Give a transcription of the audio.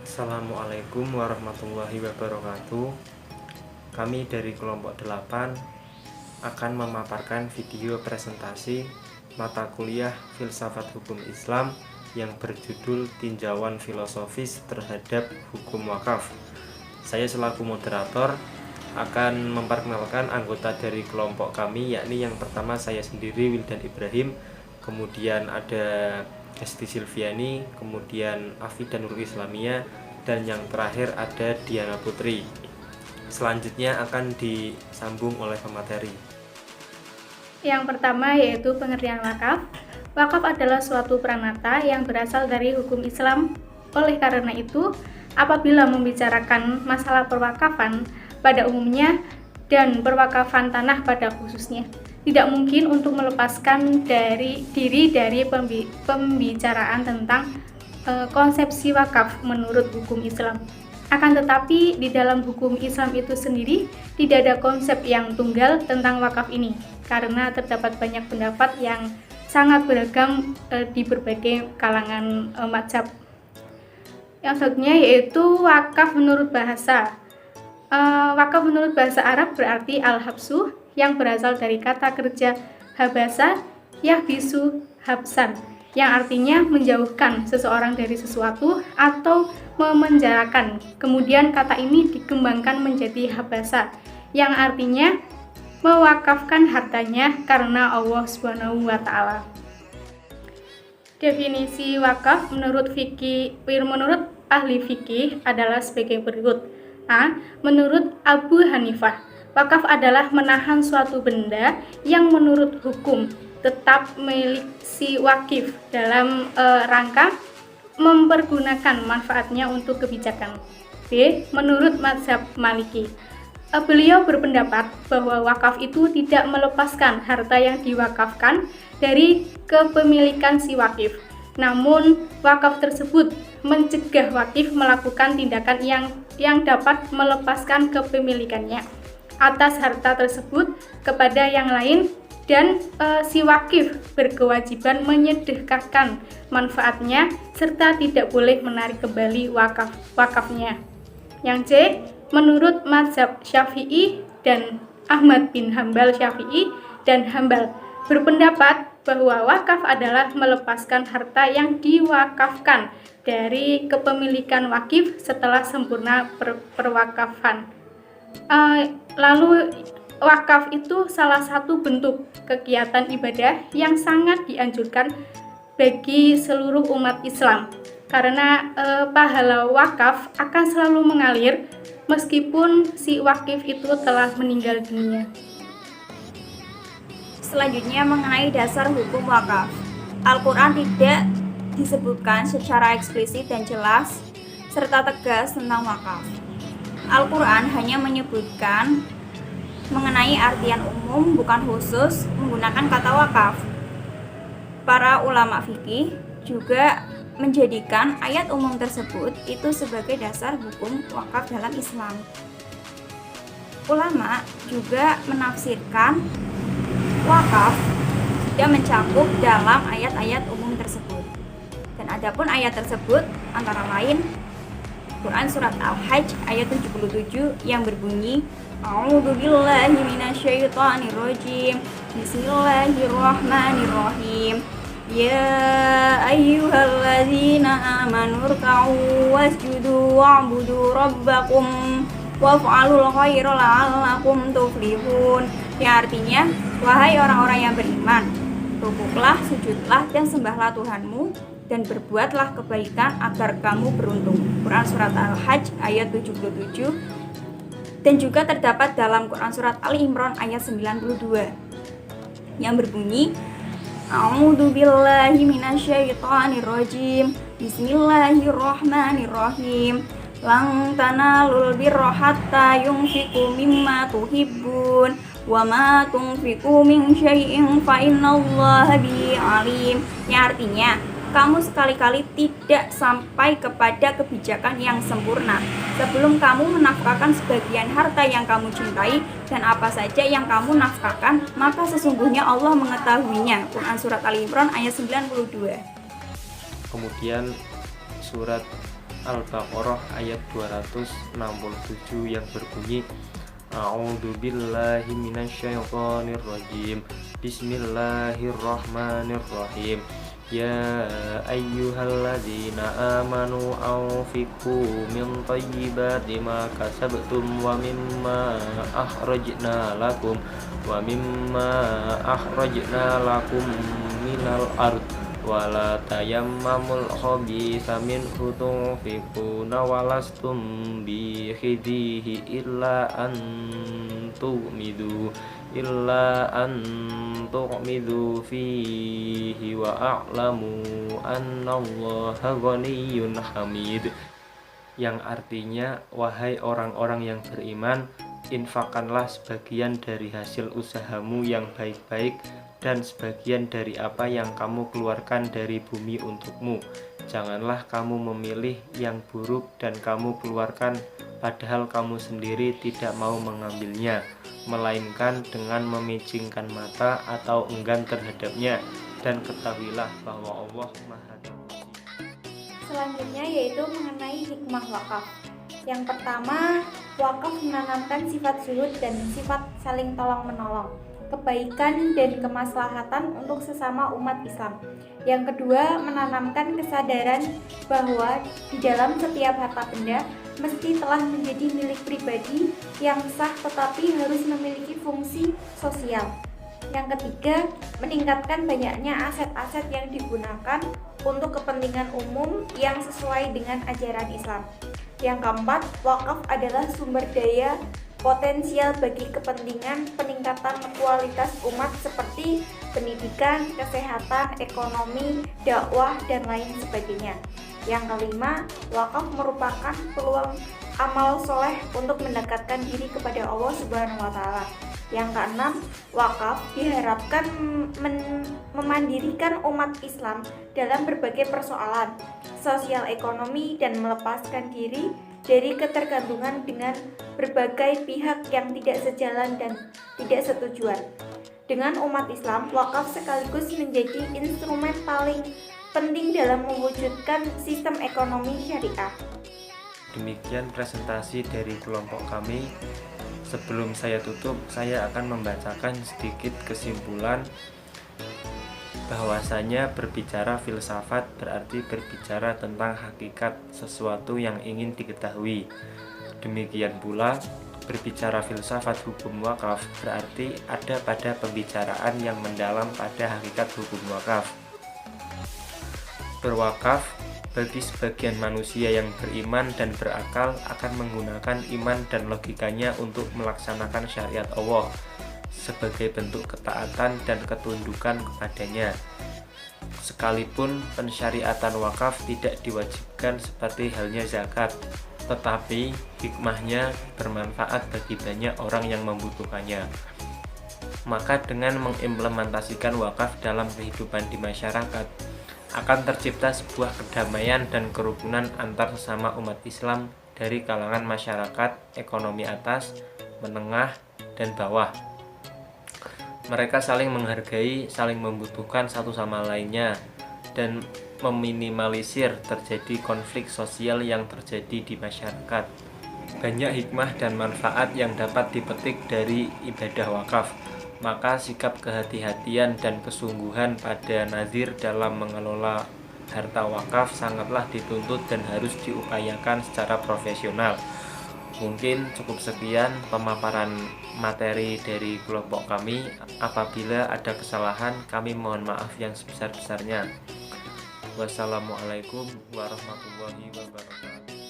Assalamualaikum warahmatullahi wabarakatuh. Kami dari kelompok 8 akan memaparkan video presentasi mata kuliah Filsafat Hukum Islam yang berjudul Tinjauan Filosofis Terhadap Hukum Wakaf. Saya selaku moderator akan memperkenalkan anggota dari kelompok kami, yakni yang pertama saya sendiri, Wildan Ibrahim, kemudian ada Hesti Silviani, kemudian Afida Nurul Islamia, dan yang terakhir ada Diana Putri. Selanjutnya akan disambung oleh pemateri. Yang pertama yaitu pengertian wakaf. Wakaf adalah suatu pranata yang berasal dari hukum Islam. Oleh karena itu, apabila membicarakan masalah perwakafan pada umumnya dan perwakafan tanah pada khususnya, tidak mungkin untuk melepaskan diri dari pembicaraan tentang konsepsi wakaf menurut hukum Islam. Akan tetapi di dalam hukum Islam itu sendiri tidak ada konsep yang tunggal tentang wakaf ini, karena terdapat banyak pendapat yang sangat beragam di berbagai kalangan mazhab. Yang selanjutnya yaitu wakaf menurut bahasa. Wakaf menurut bahasa Arab berarti al-habsu, yang berasal dari kata kerja habasa yahbisu habsan, yang artinya menjauhkan seseorang dari sesuatu atau memenjarakan. Kemudian kata ini dikembangkan menjadi habasa, yang artinya mewakafkan hartanya karena Allah Subhanahu wa taala. Definisi wakaf menurut ahli fikih adalah sebagai berikut. A. Menurut Abu Hanifah, wakaf adalah menahan suatu benda yang menurut hukum tetap milik si wakif dalam rangka mempergunakan manfaatnya untuk kebijakan. B. Menurut mazhab Maliki, beliau berpendapat bahwa wakaf itu tidak melepaskan harta yang diwakafkan dari kepemilikan si wakif. Namun, wakaf tersebut mencegah wakif melakukan tindakan yang dapat melepaskan kepemilikannya atas harta tersebut kepada yang lain, dan si wakif berkewajiban menyedekahkan manfaatnya serta tidak boleh menarik kembali wakafnya. Yang C. Menurut mazhab Syafi'i dan Ahmad bin Hambal, Syafi'i dan Hambal berpendapat bahwa wakaf adalah melepaskan harta yang diwakafkan dari kepemilikan wakif setelah sempurna perwakafan. Lalu wakaf itu salah satu bentuk kegiatan ibadah yang sangat dianjurkan bagi seluruh umat Islam, karena pahala wakaf akan selalu mengalir meskipun si wakif itu telah meninggal dunia. Selanjutnya mengenai dasar hukum wakaf. Al-Quran tidak disebutkan secara eksplisit dan jelas serta tegas tentang wakaf. Al-Quran hanya menyebutkan mengenai artian umum, bukan khusus menggunakan kata wakaf. Para ulama fikih juga menjadikan ayat umum tersebut itu sebagai dasar hukum wakaf dalam Islam. Ulama juga menafsirkan wakaf tidak mencakup dalam ayat-ayat umum tersebut. Dan adapun ayat tersebut antara lain Quran surat Al-Hajj ayat 77 yang berbunyi A'udzubillahi minasyaitonirrajim. Bismillahirrahmanirrahim. Ya ayyuhalladzina amanu ruk'u wasjudu wa'budu rabbakum waf'alul khaira la'allakum tuflihun. Yang artinya, wahai orang-orang yang beriman, rukuklah, sujudlah, dan sembahlah Tuhanmu, dan berbuatlah kebaikan agar kamu beruntung. Quran surat Al-Hajj ayat 77. Dan juga terdapat dalam Quran surat Ali Imran ayat 92 yang berbunyi A'udzubillahi minasyaitonirrajim. Bismillahirrahmanirrahim. Lan tanalul birra hatta yunfiqu mimma tuhibbun wa ma tunfiqu min syai'in fa innallaha bihi alim. Yang artinya, kamu sekali-kali tidak sampai kepada kebijakan yang sempurna sebelum kamu menafkahkan sebagian harta yang kamu cintai, dan apa saja yang kamu nafkahkan, maka sesungguhnya Allah mengetahuinya. Quran surat Ali Imran ayat 92. Kemudian surat Al-Baqarah ayat 267 yang berbunyi A'udzubillahi minasyaitonirrajim. Bismillahirrahmanirrahim. Ya ayyuhalladzina amanu anfiqu min thayyibati ma kasabtum wa mimma akhrajna lakum minal ard wala tayammamul khabitha minhu tunfiquna walastum bikhidhihi illa an tu'midu fihi wa a'lamu annallaha ghaniyyun hamid, yang artinya, wahai orang-orang yang beriman, infakkanlah sebagian dari hasil usahamu yang baik-baik dan sebagian dari apa yang kamu keluarkan dari bumi untukmu. Janganlah kamu memilih yang buruk dan kamu keluarkan padahal kamu sendiri tidak mau mengambilnya, melainkan dengan memicingkan mata atau enggan terhadapnya, dan ketahuilah bahwa Allah Maha Terpuji. Selanjutnya yaitu mengenai hikmah wakaf. Yang pertama, wakaf menanamkan sifat zuhud dan sifat saling tolong-menolong, kebaikan dan kemaslahatan untuk sesama umat Islam. Yang kedua, menanamkan kesadaran bahwa di dalam setiap harta benda mesti telah menjadi milik pribadi yang sah tetapi harus memiliki fungsi sosial. Yang ketiga, meningkatkan banyaknya aset-aset yang digunakan untuk kepentingan umum yang sesuai dengan ajaran Islam. Yang keempat, wakaf adalah sumber daya potensial bagi kepentingan peningkatan kualitas umat seperti pendidikan, kesehatan, ekonomi, dakwah, dan lain sebagainya. Yang kelima, wakaf merupakan peluang amal soleh untuk mendekatkan diri kepada Allah Subhanahu wa Ta'ala. Yang keenam, wakaf diharapkan memandirikan umat Islam dalam berbagai persoalan sosial ekonomi dan melepaskan diri dari ketergantungan dengan berbagai pihak yang tidak sejalan dan tidak setujuan. Dengan umat Islam, wakaf sekaligus menjadi instrumen paling penting dalam mewujudkan sistem ekonomi syariah. Demikian presentasi dari kelompok kami. Sebelum saya tutup, saya akan membacakan sedikit kesimpulan bahwasanya berbicara filsafat berarti berbicara tentang hakikat sesuatu yang ingin diketahui. Demikian pula, berbicara filsafat hukum wakaf berarti ada pada pembicaraan yang mendalam pada hakikat hukum wakaf. Berwakaf bagi sebagian manusia yang beriman dan berakal akan menggunakan iman dan logikanya untuk melaksanakan syariat Allah sebagai bentuk ketaatan dan ketundukan kepadanya. Sekalipun pensyariatan wakaf tidak diwajibkan seperti halnya zakat, tetapi hikmahnya bermanfaat bagi banyak orang yang membutuhkannya. Maka dengan mengimplementasikan wakaf dalam kehidupan di masyarakat, akan tercipta sebuah kedamaian dan kerukunan antar sesama umat Islam dari kalangan masyarakat ekonomi atas, menengah, dan bawah. Mereka saling menghargai, saling membutuhkan satu sama lainnya, dan meminimalisir terjadi konflik sosial yang terjadi di masyarakat. Banyak hikmah dan manfaat yang dapat dipetik dari ibadah wakaf. Maka sikap kehati-hatian dan kesungguhan pada nazir dalam mengelola harta wakaf sangatlah dituntut dan harus diupayakan secara profesional. Mungkin cukup sekian pemaparan materi dari kelompok kami. Apabila ada kesalahan, kami mohon maaf yang sebesar-besarnya. Wassalamualaikum warahmatullahi wabarakatuh.